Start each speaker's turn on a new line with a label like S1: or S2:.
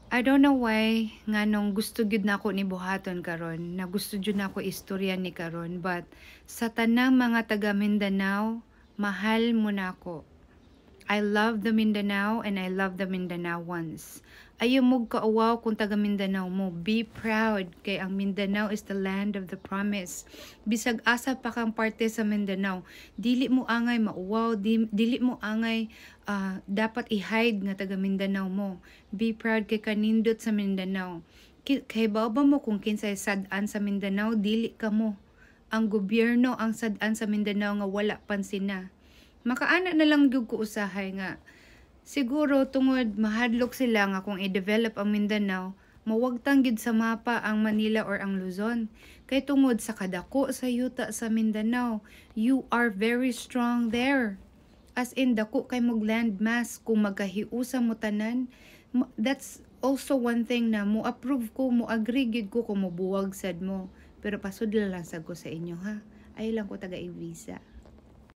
S1: I don't know why nganong gusto gyud nako ni buhaton karon, na gusto jud nako istorya ni karon, but sa tanang mga taga Mindanao, mahal mo nako. I love the Mindanao and I love the Mindanaoans. Ayaw mo kauwaw kung taga Mindanao mo. Be proud kay ang Mindanao is the land of the promise. Bisag asa pa kang parte sa Mindanao, dili mo angay mauwaw, dili mo angay dapat i-hide nga taga Mindanao mo. Be proud kay kanindot sa Mindanao. Kay ba mo kung kinsay sad-an sa Mindanao, dili ka mo. Ang gobyerno ang sad-an sa Mindanao nga wala pansin na. Makaana na lang gyud ko usahay nga siguro tungod mahadlok sila nga kung i-develop ang Mindanao, mawagtang gid sa mapa ang Manila or ang Luzon. Kay tungod sa kadako sa yuta sa Mindanao, you are very strong there. As in dako kay mog landmass kung magkahiusa mo tanan. That's also one thing na mo approve ko, mo agree gid ko kung mobuwag sad mo. Pero pasud lang sad ko sa inyo ha. Ay lang ko taga i-visa.